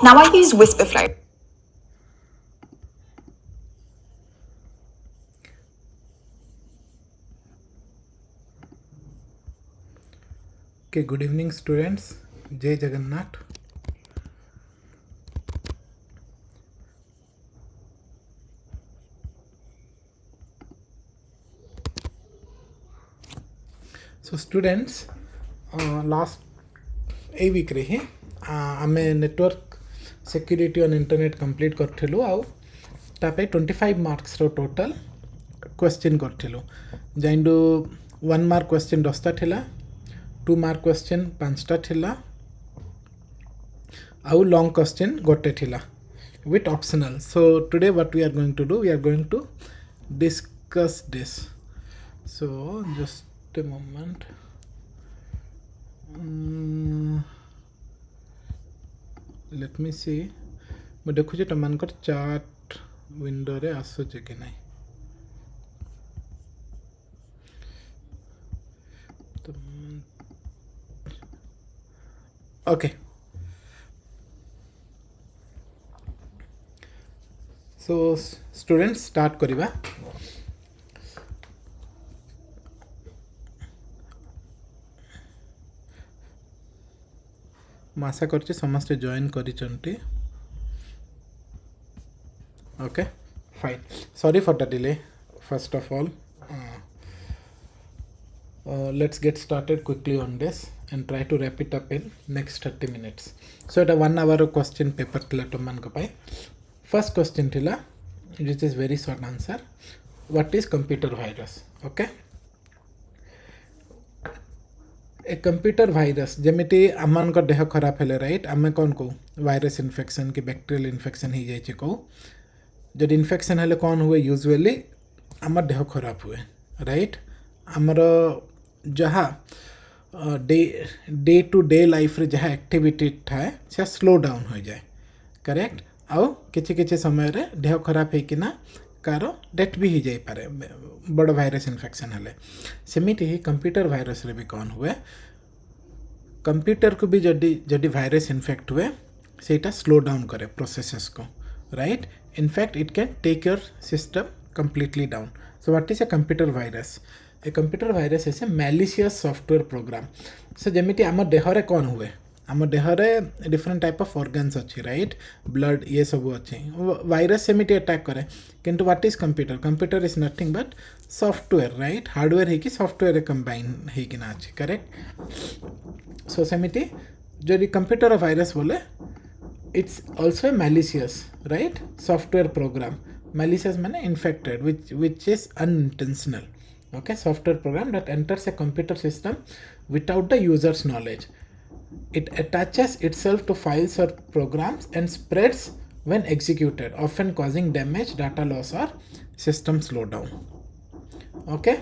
Now I use Whisperflow. Okay, good evening students. Jai Jagannath. So students, last a week रे ही आमे network security on internet complete करथिलु आउ तापे 25 marks रो टोटल क्वेश्चन करथिलु जाइंडु 1 मार्क क्वेश्चन 10टा थिला 2 मार्क क्वेश्चन 5टा थिला आउ लॉन्ग क्वेश्चन गोटे थिला with optional. So today what we are going to do, we are going to discuss this. So just a moment. Let me see. मैं देखुचे तुमनकर chart window रे आसुचे कि नहीं. Okay. So students start करिबा. आशा करछि समस्त join करिसंती. Okay, fine. Sorry for the delay. First of all, let's get started quickly on this and try to wrap it up in next 30 minutes. So it a 1 hour question paper thila tumanko pai. First question thila, which is very short answer. What is computer virus? Okay. ए computer virus जमिति आम देह खराब हेले right आम कौन कौ virus infection कि बैक्टेरियल इन्फेक्शन हो जाए कौ जब इन्फेक्शन हेले कौन हुए यूजुअली आम देह खराब हुए राइट आमर जहाँ डे टू डे लाइफ रे जहाँ एक्टिविटी थाए से स्लो डाउन हो जाए करेक्ट आउ किछि समय रे देह खराब होना कार डेथ भी हो जाए पारे बड़ भाइरस इन्फेक्शन हेले सेमिति ही कंप्यूटर भाइरस रे भी कौन हुए कंप्यूटर को भी जदि भाइरस इन्फेक्ट हुए सेटा स्लो डाउन करे प्रोसेसेस को right in fact it can take your system completely down. So what is a computer virus? A computer virus is a malicious software program. So जमिति आम देहरे कौन हुए आम देहरे डिफरेंट टाइप ऑफ ऑर्गन्स अच्छी राइट ब्लड ये सब अच्छी वायरस सेमिति अटैक करे किंतु what is computer? Computer is nothing but software right hardware है कि सॉफ्टवेयर कंबाइन है कि ना अच्छी करेक्ट. सो सेमिति जो कंप्यूटर वायरस बोले it's also a malicious right software program. Malicious माने infected which is unintentional. Okay, software program that enters a computer system without the user's knowledge. It attaches itself to files or programs and spreads when executed, often causing damage, data loss or system slowdown. Okay.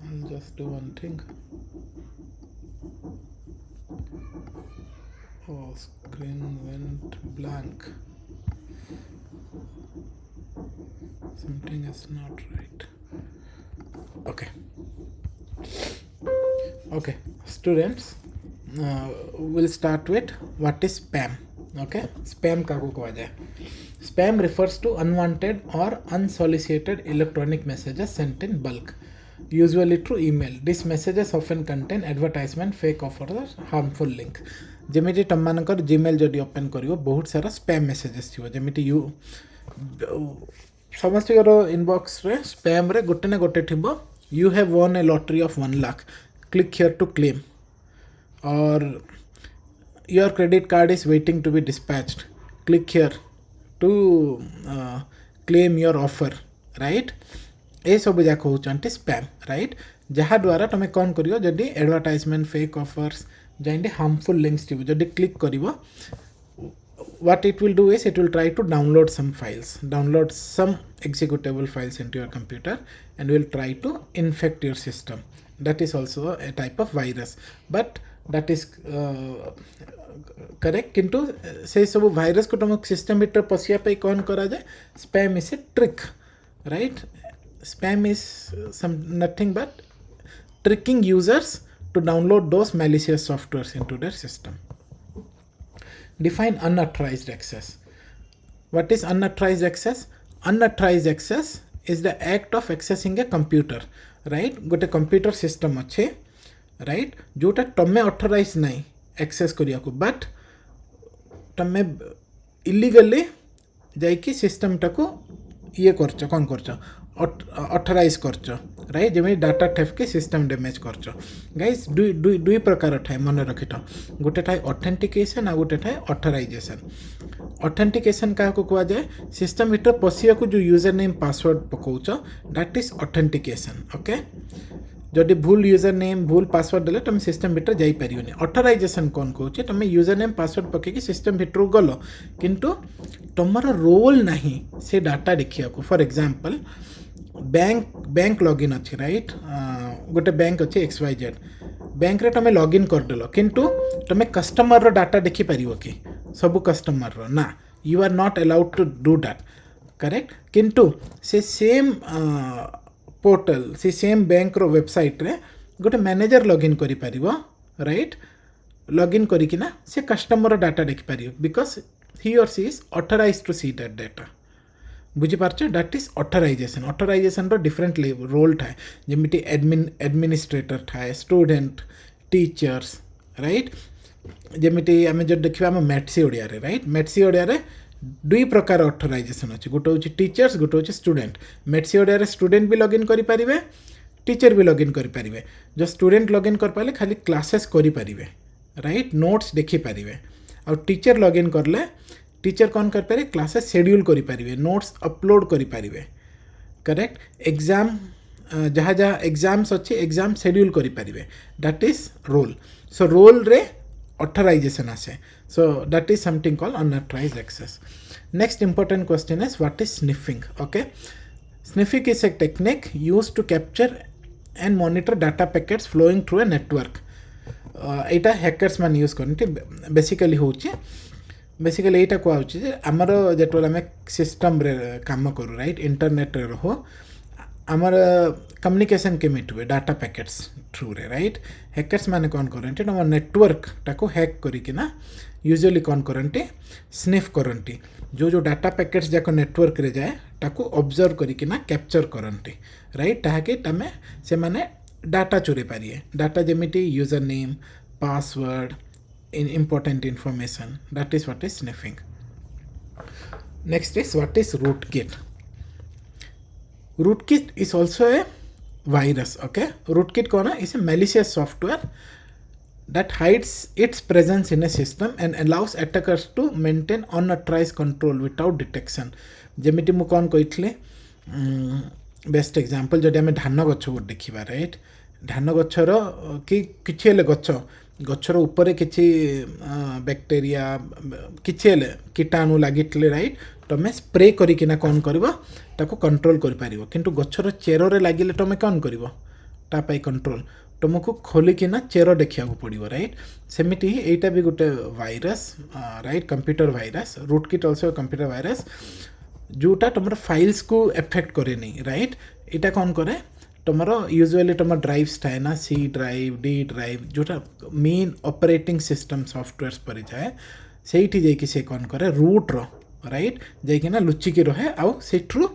I'll just do one thing. Oh, screen went blank. Something is not right. Okay. Okay, students, we'll start with what is spam. Okay, spam काको कहा जाए. Spam refers to unwanted or unsolicited electronic messages sent in bulk, usually through email. These messages often contain advertisement, fake offers or harmful link. जमिति तुमମାନଙ୍କର Gmail जदि open करियो बहुत सारा spam messages थियो जमिति यू समस्त इनबॉक्स रे स्पैम रे गोटे ना गोटे थिबो you have won a lottery of 1 lakh click here to claim or your credit card is waiting to be dispatched click here to claim your offer right ए सब जाक होचंती स्पैम राइट जहाँ द्वारा तुम कौन करियो जदि एडवर्टाइजमेंट फेक ऑफर्स जाइंडे हार्मफुल लिंक्स थी जदि क्लिक करिवो what it will do is it will try to download some files, download some executable files into your computer and will try to infect your system. That is also a type of virus, but that is correct. किंतु से सब virus को तुम system भीतर पसिया पे कौन करा जाए spam is a trick, right? spam is some nothing but tricking users to download those malicious softwares into their system. Define unauthorized access. What is unauthorized access? Unauthorized access is the act of accessing a computer, right? गोटे computer system अच्छे, right? जोटा तमे authorise नहीं access करिया को, but तमे illegally जाइकी system टाको ये करछ, कौन करछ, ऑथराइज करछ, राइट? जेमे डाटा थेफ्ट के सिस्टम डैमेज करछ. गाइस दुई प्रकार थाए, मन रखिथ. गोटे थाए ऑथेंटिकेशन आ गोटे थाए ऑथराइजेशन. ऑथेंटिकेशन क्या कह जाए? सिस्टम भीतर पशिया को जो यूजर नेम पासवर्ड पकाउछ, दैट इज ऑथेंटिकेशन. ओके, जदि भूल यूजर नेम भूल पासवर्ड देले तुम सिस्टम भीतर जाई परियोनी. ऑथराइजेशन कौन कहूचे? तुम यूजर नेम पासवर्ड पकईकि सिस्टम भीतर गल, किंतु तुमर रोल नहीं से डाटा देखिया को. फॉर एग्जांपल बैंक लॉगिन अच्छी, राइट? गोटे बैंक अच्छे XYZ बैंक रे तुम लॉगिन करदेल, किंतु तुम कस्टमर डाटा देखी पारिबो कि सब कस्टमर ना? You are not allowed to do that, correct? किंतु से सेम पोर्टल से सेम बैंक रो वेबसाइट रे गोटे मैनेजर लॉगिन करि पारिबो, राइट? लॉगिन करिकिना से कस्टमर डाटा देखि पारिबो, because he or she is authorized to see that data. बुझी पार्छ? That is authorization. ऑथराइजेशन रो डिफरेंट रोल थाए, जेमिति एडमिनिस्ट्रेटर थाए, स्टूडेंट, टीचर्स, राइट? जेमिति आमे जो देखिबा हम MatSciOdia रे, राइट? MatSciOdia रे दुई प्रकार ऑथराइजेशन अच्छे, गोटे हूँ टीचर्स, गोटे हूँ स्टूडेंट. MatSciOdia रे स्टूडेंट भी लॉगिन करि पारिबे, टीचर भी लॉगिन करि पारिबे. जो स्टूडेंट लॉगिन कर पाले खाली क्लासेस करि पारिबे, राइट? नोट्स देखि पारिबे. और टीचर लॉगिन करले टीचर कौन कर पारे? क्लासेस शेड्यूल करि पारिबे, नोट्स अपलोड करि पारिबे, करेक्ट? एग्जाम जहाँ जहाँ एग्जाम्स अच्छे एग्जाम शेड्यूल करि पारिबे. That is role. So role रे authorization ase. So that is something called unauthorized access. Next important question is, what is sniffing? Okay, sniffing is a technique used to capture and monitor data packets flowing through a network. Etah hackers मान use करते basically होची. Basically एटा को होची जे हमर जेतोला में system रे काम करू, राइट? इंटरनेट रे रहो आमर कम्युनिकेशन केमिति हुए डाटा पैकेट्स थ्रू रे, राइट? हैकर्स माने कौन करते नम नेटवर्क टाको हैक करिकिना यूजुअली कौन करते? स्निफ करते. जो डाटा पैकेट्स जाको नेटवर्क रे जाए ताको ऑब्जर्व करिकिना कैप्चर करते, राइट? ताकि तमे से माने डाटा चोरी पारिए. डाटा जेमिति user name, password, important information. That is what is sniffing. Next is, what is rootkit? Rootkit is also a virus. Okay, rootkit kona is a malicious software that hides its presence in a system and allows attackers to maintain unauthorized control without detection. जेमिति मु कौन कही best example जदि आम धान गछ गोटे देखा, right? धान गछर कि किछि हेले गछर ऊपर किछि बैक्टेरिया किछि हेले कीटाणु लागितले, राइट? तमे स्प्रे करिकिना कौन करबो ताको कंट्रोल करि पारिबो. किंतु गछर चेरो रे लागिले तमे कौन करबो ता पाई कंट्रोल? तुमको खोलिकिना चेरो देखिया को पड़िबो, राइट? सेमिति ही एटा भी गोटे virus, right? Computer virus. Rootkit also computer virus जोटा तुमर फाइल्स को एफेक्ट करे नहीं, राइट? एटा कौन करे? तुमर यूजुअली तुम ड्राइव्स थाए ना, C ड्राइव, D ड्राइव, जोटा मेन ऑपरेटिंग सिस्टम सॉफ्टवेयर्स पर जाए सेठी जाइकी से कौन करे? रूट रो, राइट? जाइकिना लुचिकी रहे आउ सेठरू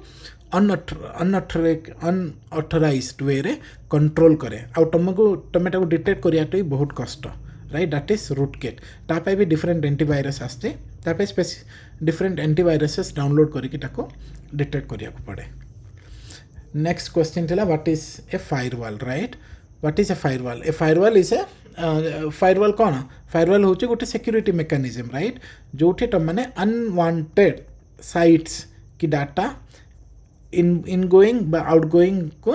अनऑथराइज्ड वे रे कंट्रोल करे. आउ तुमको टमेटा को डिटेक्ट करिया तो बहुत कष्ट, राइट? That is rootkit. तापाई भी डिफरेंट एंटीवायरस आसते, तापाई डिफरेंट एंटीवायरसेस डाउनलोड करके ताको डिटेक्ट करिया को पड़े. नेक्स्ट क्वेश्चन थिला, what is A firewall, right? What is A firewall? A firewall is a firewall कौन? फायरवॉल होचे गोटे सिक्योरिटी मेकानिज्म, राइट? जोठी तुम माने अनवांटेड साइट्स की डाटा इनगोइंग बा आउटगोइंग को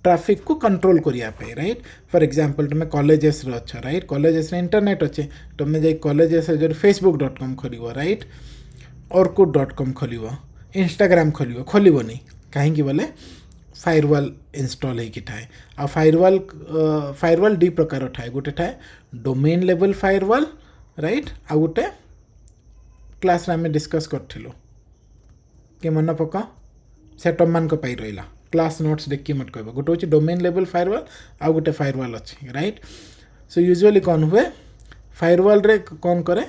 ट्रैफिक को कंट्रोल करिया पे, राइट? फॉर एग्जांपल तुम कॉलेजेस रो अच्छा, राइट? कॉलेजेस रे इंटरनेट अच्छे, तुम जाई कॉलेजेस जो facebook.com खोलिबो, राइट? orkut.com खोलिबो, इंस्टाग्राम खोलिबो नहीं कहीं बोले फायरवॉल इंस्टॉल होगी थाए. आ फायरवॉल दी प्रकार थाए. गोटे थाए डोमेन लेवल फायरवॉल, राइट? आ गोटे क्लास रे आमे डिस्कस करथिलु कि मन पका सेटअप मान को पाई रहिला, क्लास नोट्स देखिए मत कहब गोटे हूँ डोमेन लेवल फायरवॉल आउ गोटे फायरवॉल अच्छी राइट सो यूजुअली कौन हुए फायरवॉल रे कौन करे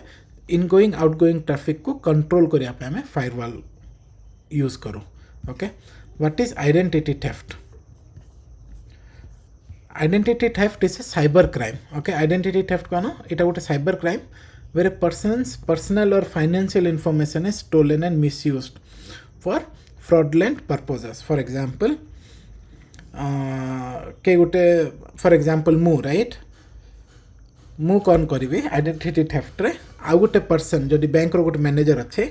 इनगोइंग आउटगोइंग ट्रैफिक को कंट्रोल करने आम फायरवॉल यूज करूँ okay what is identity theft identity theft is a cyber crime okay identity theft कौन इटा गोटे cyber crime where a person's personal or financial information is stolen and misused for fraudulent purposes for example के गोटे for example मु right मु कौन करी identity theft रे आउ गोटे पर्सन जदि बैंक रो गोटे मैनेजर अच्छे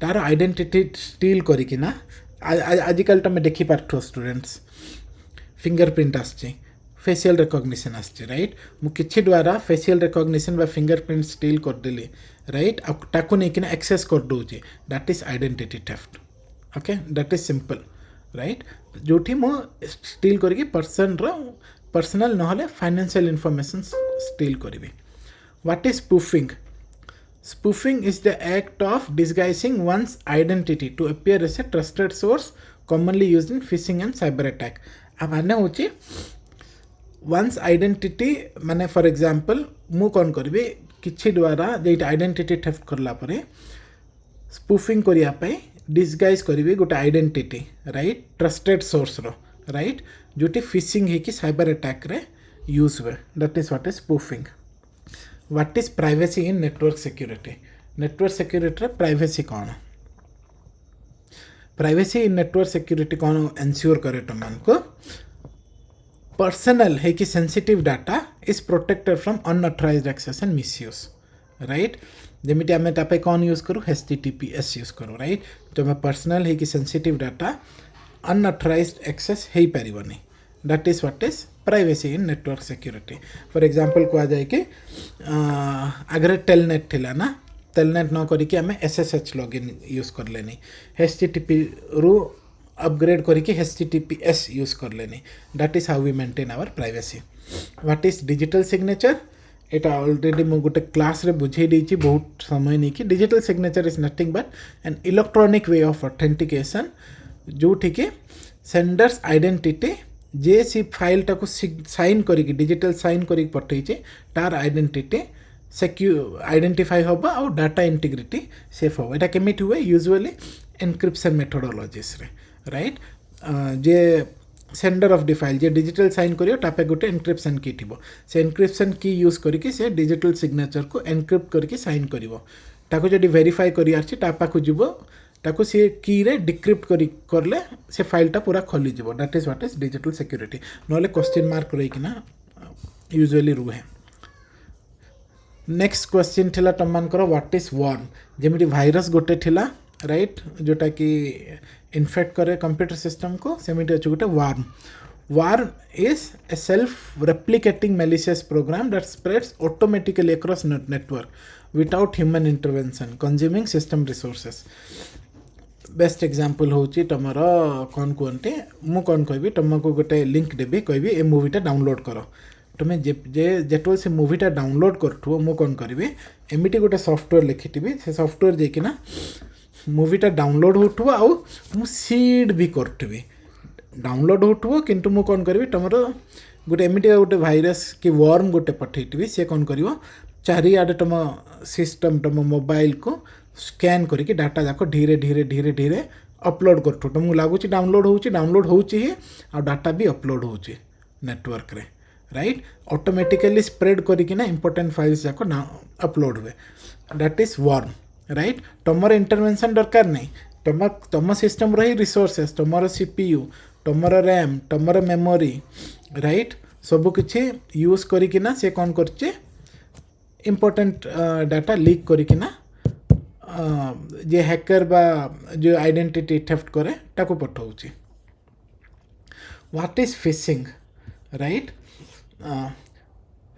तार आइडेंटिटी स्टील करिकिना आजिकल तुम देखी पार्थ स्टूडेंट्स फिंगरप्रिंट आसची फेशियल रिकॉग्निशन आसची राइट मु किछि द्वारा फेशियल रिकॉग्निशन बा फिंगरप्रिंट स्टील कर देली राइट आ ताको नै किना एक्सेस कर दोची that is identity theft okay that is simple right जोठी मु स्टील करके पर्सन रो पर्सनल नहले फाइनेंशियल इंफॉर्मेशन स्टील करिवे what is spoofing Spoofing is the act of disguising one's identity to appear as a trusted source commonly used in phishing and cyber attack. अब आने होची one's identity माने for example मु कौन करिवे किछि द्वारा जेट आइडेंटिटी थेफ्ट करला परे स्पूफिंग करिया पय डिसगाइज करिवे गोटे identity right trusted source row right जोटी fishing हे कि साइबर अटैक रे यूज हुए that is what is spoofing What is privacy in network security? Network security privacy कौन privacy in network security कौन ensure करे तुमन को personal है कि sensitive data is protected from unauthorized access and misuse right जेमिति आमे तापे कौन यूज करू HTTPS यूज करू राइट तो मैं पर्सनल है कि सेंसिटिव डाटा अनऑथराइज्ड एक्सेस है परिबनी that is what is privacy in network security for example को आ जाए कि आगे टेलनेट थिला ना टेलनेट न करिके आमे SSH लॉगिन यूज कर लेनी HTTP रु अपग्रेड करिके HTTPS यूज कर लेनी that is how we maintain our privacy what is digital signature एटा ऑलरेडी मु गोटे क्लास रे बुझे देछि बहुत समय नहीं कि digital signature is nothing but an electronic way of authentication जो ठीक है सेंडर्स आइडेंटिटी जे सी फाइल टाको साइन करिक डिजिटल साइन करिक पठैछे तार आइडेंटिटी सिक्योर आइडेंटिफाई होबा और डाटा इंटीग्रिटी सेफ होबा एटा केमिति हुए यूजुअली एनक्रिप्शन मेथोडोलॉजीज रे राइट जे सेंडर ऑफ द फाइल जे डिजिटल साइन करियो तापे गोटे एनक्रिप्शन की थिबो से एनक्रिप्शन की यूज करिके से डिजिटल सिग्नेचर को एनक्रिप्ट करके साइन करिवो ताको जदी वेरीफाई करि आछि तापा को जिवो ताको से की रे डिक्रिप्ट करले से फाइलटा पूरा खोली जीवो that is what is digital security नले क्वेश्चन मार्क रही कि ना यूजुअली रुहे नेक्स्ट क्वेश्चन थिला तमन करो व्हाट इज वर्म जेमिति वायरस गोटे थिला राइट जोटा कि इन्फेक्ट करे कंप्यूटर सिस्टम को सेमिति अछि गोटे worm is a self replicating malicious program that spreads automatically across network without human intervention consuming system resources best example होची तमर कौन कहते मु कौन कहबी तुमको गोटे लिंक देबी कहबी ए मूवीटा डाउनलोड करो तुम्हें जेतोल से मूवीटा डाउनलोड करथु मु कौन करिवे एमिटी गोटे सॉफ्टवेयर लिखिथिबी से सॉफ्टवेयर जेकिना मूवीटा डाउनलोड होथु आउ मु सीड भी करथबी डाउनलोड होथु किंतु मु कौन करिवे तमर गोटे एमिटी गोटे भाइरस कि वर्म गोटे पठैथिबी से कौन करिवो चारिआडे तुम सिस्टम तुम मोबाइल को स्कैन करके डाटा जाक धीरे धीरे धीरे धीरे अपलोड कर तुमको लगुच डाउनलोड होची आ डाटा भी अपलोड होची नेटवर्क रे राइट ऑटोमेटिकली स्प्रेड करके इंपोर्टेंट फाइल्स जाक अपलोड हुए दैट इज वर्म राइट तुमर इंटरवेंशन दरकार नहीं तुम सिस्टम रही रिसोर्सेस तुमर CPU तुमर रैम तुमर मेमोरी राइट सब किछि यूज करिकिना से कौन करछे इंपोर्टेंट डाटा लीक करिकिना जे हैकर बा जो आइडेंटिटी थेफ्ट करे ताको पठाउची what is phishing right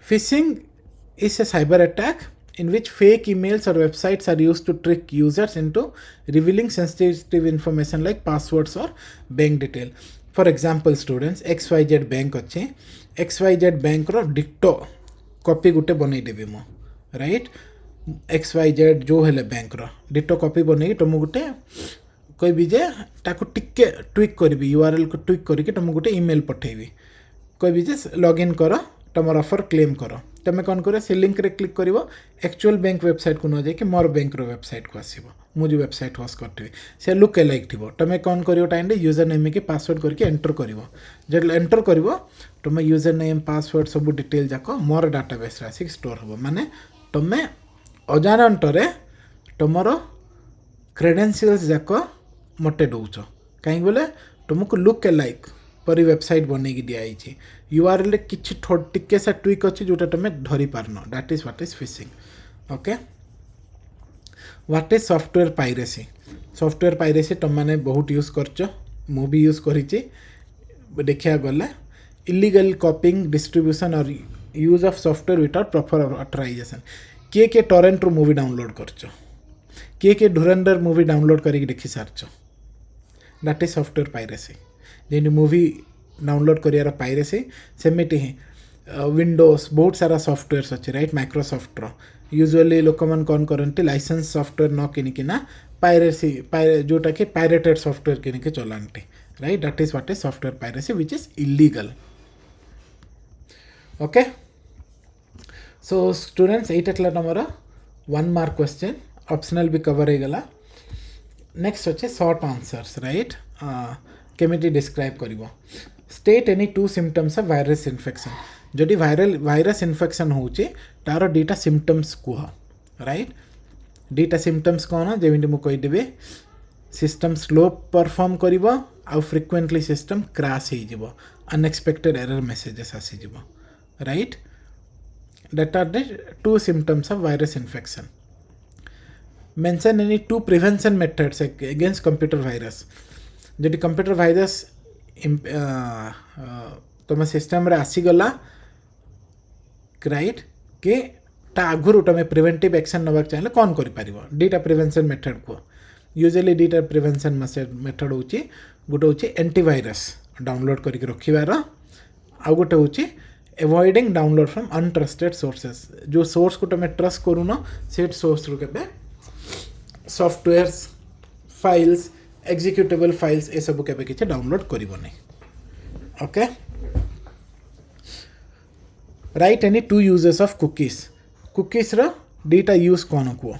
phishing is a cyber attack in which fake emails or websites are used to trick users into revealing sensitive information like passwords or bank detail. For example, students, XYZ bank अच्छे XYZ bank रो डिक्टो copy गुटे बनै देबी मो right XYZ जो हेले bank रो डिक्टो copy बनै तुम गुटे कहबी जे ताको टिके ट्विक करबी यूआरएल को ट्विक करके तुमको गोटे ईमेल पठेबी कहबी जे लॉगिन कर तुम ऑफर क्लेम कर तुम कौन कर से लिंक रे क्लिक कर एक्चुअल बैंक वेबसाइट को न जाकि मोर बैंक रो वेबसाइट को आसो मु जो वेबसाइट होस्ट करथि से लुक लाइक थी तुम कौन कर टाइम यूजर नेम की पासवर्ड करके एंटर कर जो एंटर कर तुम यूजर नेम पासवर्ड सब डिटेल जाक मोर डाटाबेस आसिक स्टोर हो माने तुम अजानटरे तुमर क्रेडेंशियल्स जाक मटे दौच कहीं बोले तुमको लुक लाइक परी वेबसाइट बन दिखाई यूआरएल किसी टिके सा ट्विक अच्छी जोटा तुम धरी पारन that is what is fishing okay what is software piracy तुम मैंने बहुत यूज कर मु भी यूज करी देखा गले illegal copying distribution or use of software without proper authorization किए टोरेंट रू मूवी डाउनलोड कर किए धुरंधर मूवी डाउनलोड करके देखी सारच दैट इज सॉफ्टवेयर पाइरेसी जेन मूवी डाउनलोड कर पाइरेसी सेमिटी ही विंडोज बहुत सारा सॉफ्टवेयर अच्छे राइट माइक्रोसॉफ्ट यूजुअली लोक मैंने कौन करती लाइसेंस सॉफ्टवेयर न किनिकिना पाइरेसी जोटा कि पायरेटेड सॉफ्टवेयर किनिके चलांती right that is what is software piracy which is illegal okay so students एटा थला तमरा 1 मार्क क्वेश्चन ऑप्शनल भी कवर हो गला नेक्स्ट अच्छे शॉर्ट आंसर्स राइट केमिटी डिस्क्राइब करिवो state any 2 symptoms of virus infection जदि वायरस इन्फेक्शन होचे तार डीटा सिम्पटम्स कुह राइट डीटा सिम्पटम्स कौन जमी मुझे कहीदेवी सिस्टम स्लो परफॉर्म करिवो आउ फ्रिक्वेंटली सिस्टम क्रैश हो अनएक्सपेक्टेड एरर मेसेजेस आसीज right that are the 2 symptoms of virus infection mention any 2 prevention methods against computer virus जदि कंप्यूटर वायरस तुम सिस्टम रे आसीगला राइट कि आगुरी तुम प्रिवेंटिव एक्शन नवाक चाहिए कौन कर दीटा प्रिवेंशन मेथड को यूजुअली दीटा प्रिवेंशन मेथड हूँ गोटे हूँ एंटीवायरस डाउनलोड करके रखिबार आउ गोटे हूँ avoiding download from untrusted sources जो सोर्स को तुम ट्रस्ट करूँ से सोर्स रू के सॉफ्टवेयर्स फाइल्स एग्जीक्यूटेबल फाइल्स ये सब केबे किछि डाउनलोड करिवोनी okay right any 2 uses of cookies रो डीटा यूज कौन को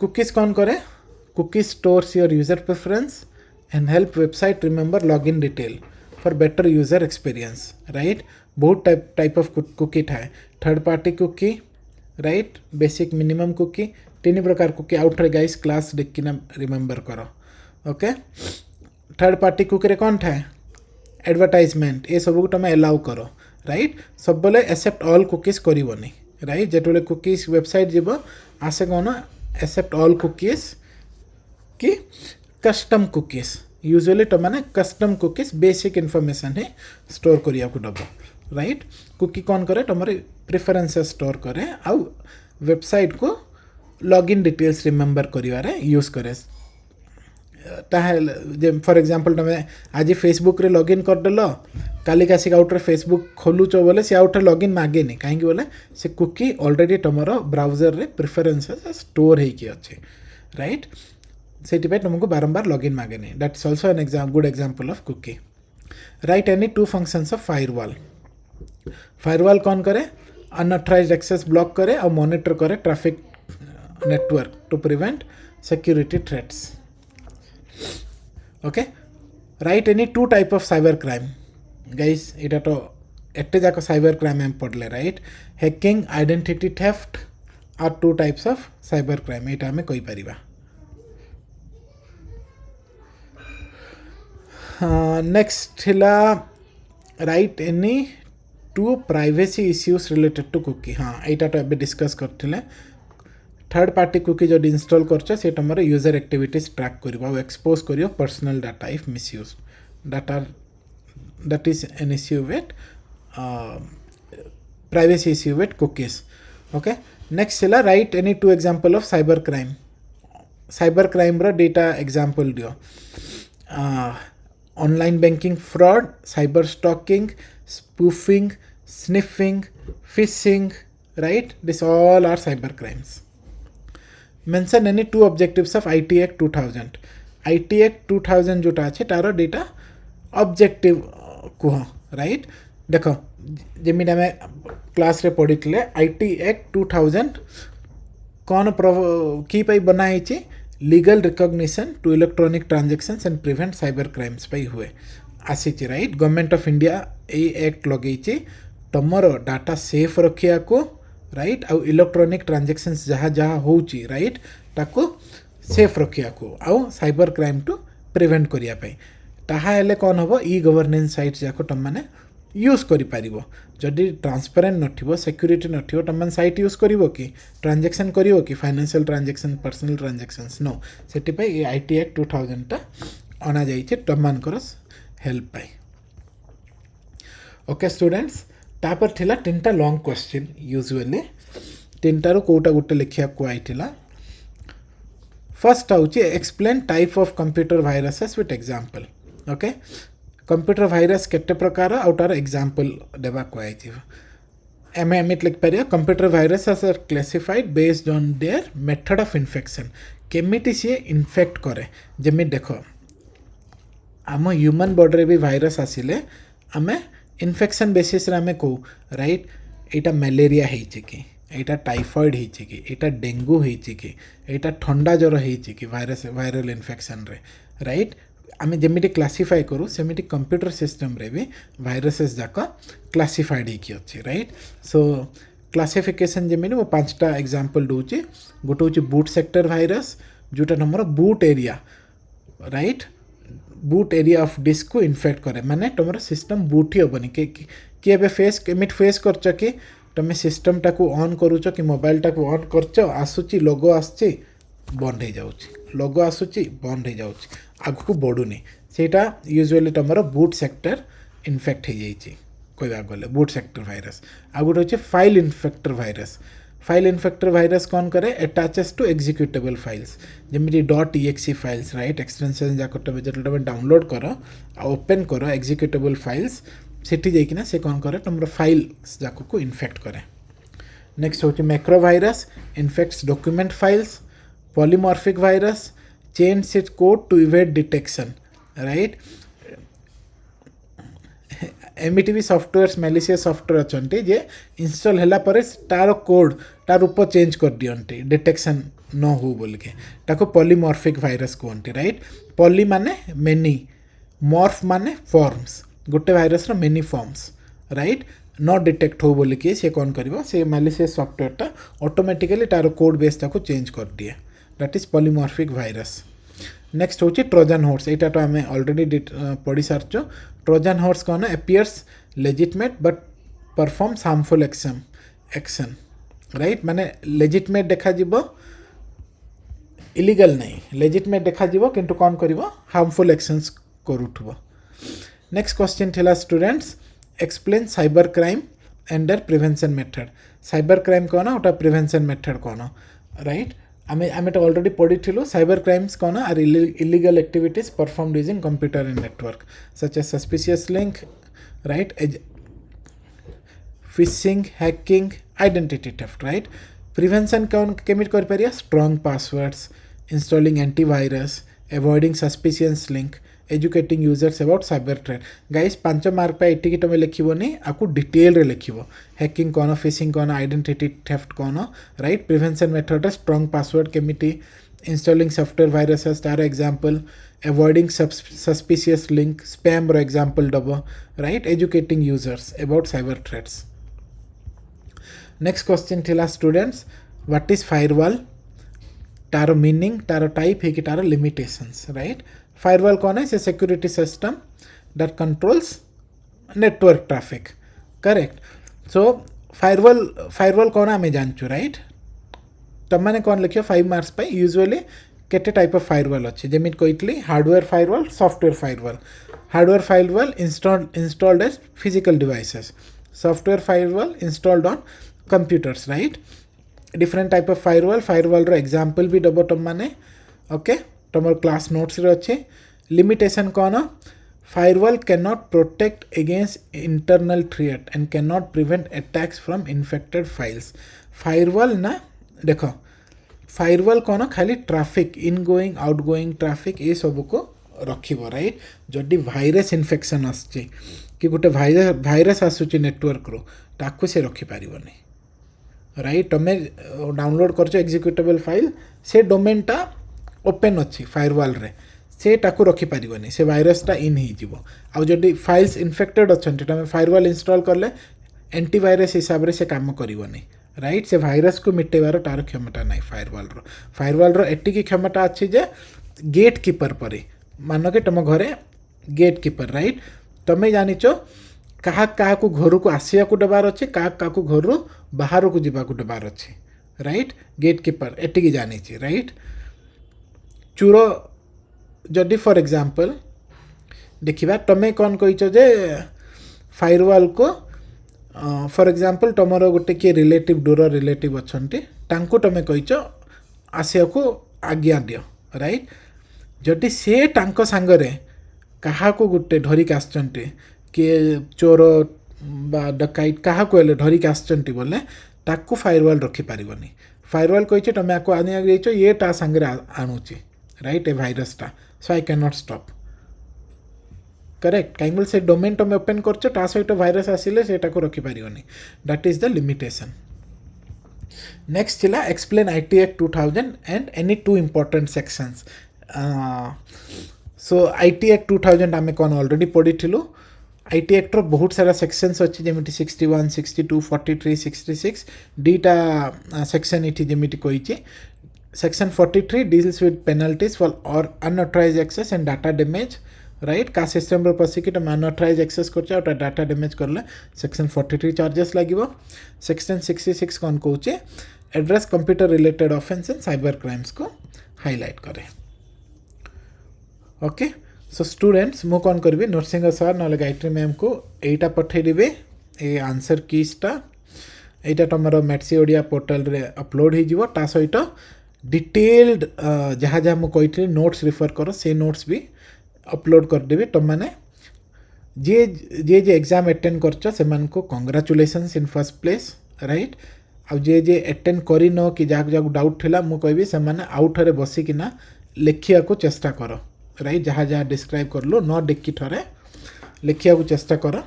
कुकीज कौन करे cookies stores your user preference and help website remember login detail for better user experience right बहुत टाइप ऑफ कुकी है third party cookie right basic minimum cookie 3 प्रकार cookie आउट गाइस क्लास देखना remember करो okay third party cookie रे कौन था advertisement ये सब को तुम अलाउ करो राइट सब बोले एक्सेप्ट ऑल कुकीज करनी राइट जेटे कुकीज वेबसाइट जीव आसे कौन एक्सेप्ट ऑल कुकीज कि कस्टम कुकीज यूजुअली तुम मैंने कस्टम कुकीज बेसिक इनफॉरमेशन ही स्टोर करिया को दब राइट कुकी कौन करे तुम प्रेफरेंसेस स्टोर करे आउ वेबसाइट को लॉगिन डिटेल्स रिमेंबर करिवारे यूज करे फॉर एग्जांपल तुम आज फेसबुक रे लॉगिन करदेल काली कासिक आउट रे फेसबुक खोलुच बोले सी आउट लॉगिन मागेनी कहीं बोले से कुकी ऑलरेडी तुम ब्राउजर रे प्रेफरेंसेस स्टोर होगी अच्छे राइट से तुमको बारंबार लॉगिन मागेनी that is also an good example of cookie right any 2 functions of firewall कौन करे अनऑथराइज्ड एक्सेस ब्लॉक करे और मॉनिटर करे traffic network to prevent security threats okay right any 2 type of cyber crime guys इटा तो एट्टे जाक cyber crime एम पढ़ले right hacking identity theft are 2 types of cyber crime एटा हमें कहि परिबा नेक्स्ट हिला right any 2 privacy issues related to cookie हाँ एटा तो अबे डिस्कस करथिले थर्ड पार्टी कुकी जो इंस्टॉल करछ से तुम यूजर एक्टिविटीज ट्रैक कर एक्सपोज करियो personal data if misuse that is an issue with privacy issue with cookies okay next है right any 2 example of cyber crime रो डेटा एग्जांपल दियो online banking fraud cyber stalking spoofing sniffing phishing right this all are cyber crimes mention any 2 objectives of IT Act 2000 IT Act 2000 जोटा अच्छे तार data objective कह right देख जमी आम class रे पढ़ी IT Act 2000 कौन की बनाई legal recognition to electronic transactions and prevent cyber crimes हुए आसी राइट गवर्नमेंट ऑफ इंडिया ये एक्ट लगे तुमर डाटा सेफ रखिया को राइट आउ इलेक्ट्रॉनिक ट्रांजैक्शंस जहाँ जहाँ हो राइट ताको सेफ रखिया को आउ साइबर क्राइम टू प्रिवेंट करिया पई ताहा हेले कौन हम ई गवर्नेंस साइट जाक तुम मैंने यूज कर जदि ट्रांसपेरेंट नथिबो सिक्योरिटी नथिबो तुम साइट यूज करिवो कि ट्रांजैक्शन करिवो कि फाइनेंशियल ट्रांजैक्शन पर्सनल ट्रांजैक्शंस नो सेति पई ए IT Act 2000 टा अना जाइए तुम मानकर हेल्प पाई ओके स्टूडेंट्स तापर थिला तीनटा लॉन्ग क्वेश्चन यूजुअली तीनटार कोटा गोटे लिखिया को आइथिला फर्स्ट आउची explain type of computer viruses with example okay computer virus केते प्रकार आउ तार एग्जांपल देबा को आइथिव एम एमिट लिख पारिया computer viruses are classified based on their method of infection केमिति से इन्फेक्ट करे जेमि देखो आम ह्यूमन बॉडी रे भी वायरस आसिले आमे इन्फेक्शन बेसिस रे आमे को राइट एटा मलेरिया हेछि कि एटा टाइफॉइड हेछि कि एटा डेंगू हेछि कि एटा ठंडा ज्वर हेछि कि वायरल इन्फेक्शन रे राइट आमे जेमिति क्लासिफाई करू सेमिति कंप्यूटर सिस्टम रे भी वायरसेस जाक क्लासिफाइड हेकि अछि राइट सो क्लासिफिकेशन जेमिति मो पांचटा एग्जांपल दोछि गोटे होछि बूट सेक्टर वायरस जोटा number boot area right boot area of disk को इन्फेक्ट करे माने तुम सिस्टम बूट ही हेबनी कि एबे फेस केमिट फेस करछ कि तुम सिस्टम टाको ऑन करूछ कि मोबाइल टाको ऑन करछ आसुची लोगो आसची बंद हो जाउची लोगो आसुची बंद हो जाउची आगु को बढ़ुनी सेटा यूजुअली तुम बूट सेक्टर इन्फेक्ट हो जाइए कहवा गले बूट सेक्टर वायरस आ गोटे होचे file infector virus file infector virus कौन करे अटैचेस टू एग्जीक्यूटेबल फाइल्स जमी .exe फाइल्स राइट एक्सटेंशन जाक तुम जो डाउनलोड कर ओपन कर एग्जीक्यूटेबल फाइल्स सेठी जाइकिना से कौन करे तुम फाइल्स जाक को इन्फेक्ट करे नेक्स्ट होची macro virus infects document files polymorphic virus change its code to evade detection right एमिटी भी सॉफ्टवेयर मैलिशियस सॉफ्टवेयर अच्छा जे इनस्टॉल होला परे तार कोड तार रूप चेंज कर दियंती डिटेक्शन न हो बोल के ताको पॉलीमॉर्फिक वायरस कहते राइट पॉली माने मेनी मॉर्फ माने फॉर्म्स गोटे वायरस रो मेनी फॉर्म्स राइट न डिटेक्ट हो बोल के से कौन करिवो से मैलिशियस सॉफ्टवेयर टा ऑटोमेटिकली तार कोड बेस ताको चेंज कर दिए that is polymorphic virus next होची ट्रोजन हॉर्स एटा तो आम ऑलरेडी पढ़ी सारचो ट्रोजन हॉर्स कौन appears legitimate but performs harmful action right माने लेजिटमेट देखा जीवो इलीगल नहीं लेजिटमेट देखा जीवो किंतु कौन करिवो हार्मफुल एक्शंस करूथबो नेक्स्ट क्वेश्चन थिला students explain cyber crime and their prevention method cyber crime कौन ओटा प्रिवेंशन मेथड कौन राइट आम तो ऑलरेडी पढ़ी साइबर क्राइम्स कौन are illegal activities performed using computer and network such as suspicious link right phishing hacking identity theft right prevention कौन केमिट कर पारिया strong passwords installing antivirus avoiding suspicious link educating users about cyber threat guys 5 mark पे एटी तुम लिखनी आपको detail रे लिख हैकिंग कौन फिशिंग कौन आइडेंटिटी थेफ्ट कौन right prevention method strong password केमिटी इंस्टॉलिंग सॉफ्टवेयर वायरसेस तार example avoiding suspicious link spam रो एग्जांपल दब right educating users about cyber threats next question थिला स्टूडेंट्स व्हाट इज फायरवॉल तार मीनिंग तार टाइप है कि तार लिमिटेशंस राइट फायरवॉल कौन है security system that controls network traffic correct so firewall कौन आम जानचु राइट तुम मैंने कौन लिखियो 5 मार्क्स पे यूजुअली केटे टाइप ऑफ फायरवॉल अच्छे जमीन कहली hardware firewall hardware firewall installed as physical devices software firewall installed on computers right different type of firewall रो एग्जांपल भी दबो तुम मैंने ओके तुम क्लास नोट्स रे अच्छे लिमिटेशन कौन firewall can not protect against internal threat and can not prevent attacks from infected files firewall ना देखो फायरवॉल कौन खाली traffic in going out going traffic ये सब को रखिबो राइट जदि वायरस इन्फेक्शन आसचे कि गोटे भाइरस आसुची नेटवर्क रो ताकू से रखी पारिबनी राइट तुम डाउनलोड करछ एग्जीक्यूटेबल फाइल से डोमेनटा ओपन अच्छी फायरवॉल रे से ताकू रखी पारिबनी से वायरसटा इन ही जीवो आ जदि फाइल्स इन्फेक्टेड अछंती तुम फायरवॉल इंस्टॉल करले एंटीवायरस हिसाब से काम करिवनी राइट से भाइरस को मिटेबार तार क्षमता नहीं फायरवॉल रो एटिकी क्षमता अच्छी जे गेट कीपर परी मान के तुम घरे गेट कीपर राइट तुम्हें जानिच क्या को घर को आसिया को देवार अच्छे क्या को घर बाहर को जीवा को देवार अच्छे राइट गेट कीपर एटिकी जानी राइट चोर जदि फॉर एग्जांपल देखिबा तुम्हें कौन कहिच जे फायरवॉल को फॉर एग्जांपल तुमर गोटे किए रिलेटिव दूर रिलेटिव अच्छे तांको तुम्हें कहिच आसिया को आज्ञा दियो राइट जदि से तांको सांगरे कहा को गोटे धरिक आसचंती किए चोर बा डकाइट क्या कहले धरिक आसचंती बोले ताकू फायरवॉल रखी पारिबनी फायरवॉल कहिचे तुम आपको आने आगे ये ता सांगरे आणुची राइट ए भाइरसटा so I can not stop correct कहीं से डोमेन तुम ओपन करछ ता सहित भाइरस आसिले सेटा को रखी पारिबनी that is the limitation next थिला explain IT Act 2000 and any two important sections so IT Act 2000 आम कौन ऑलरेडी पढ़ी आईटी एक्ट रो बहुत सारा सेक्शंस अच्छी जमी 61 62 43 66 दुईटा सेक्शन ये जमी कही section 43 deals with penalties for और unauthorized access and data damage right का सिस्टम रो पसिकी तुम अनऑथराइज्ड एक्सेस कर डाटा डैमेज करले सेक्शन 43 चार्जेस लगे सेक्शन 66 कौन कहे address computer related offence and cyber crimes को हाईलाइट करे ओके सो स्टूडेंट्स मु कौन करी नरसिंह सर ना गायत्री मैम को यहीटा पठेदेवे ये आंसर कीसटा यहाँ तुम मैट्सओडिया पोर्टाल रे अपलोड हो ता सहित डिटेल्ड जहाँ जहाँ मुझे नोट्स रिफर कर से नोट्स भी अपलोड करदेवी तुम मैंने जे जे जे एग्जाम अटेंड करछ से को congratulations in first place right आ जे जे अटेंड कर न कि जहाँ डाउट थिला मु कहबी से माने आउ थरे बसिकिना लिखिया को चेष्टा कर राइट जहाँ जहाँ डिस्क्राइब करलु न देखी थरे लिखिया को चेष्टा कर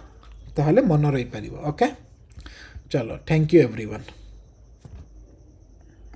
ताहले मन रही पारिबो ओके चलो थैंक यू एवरीवन।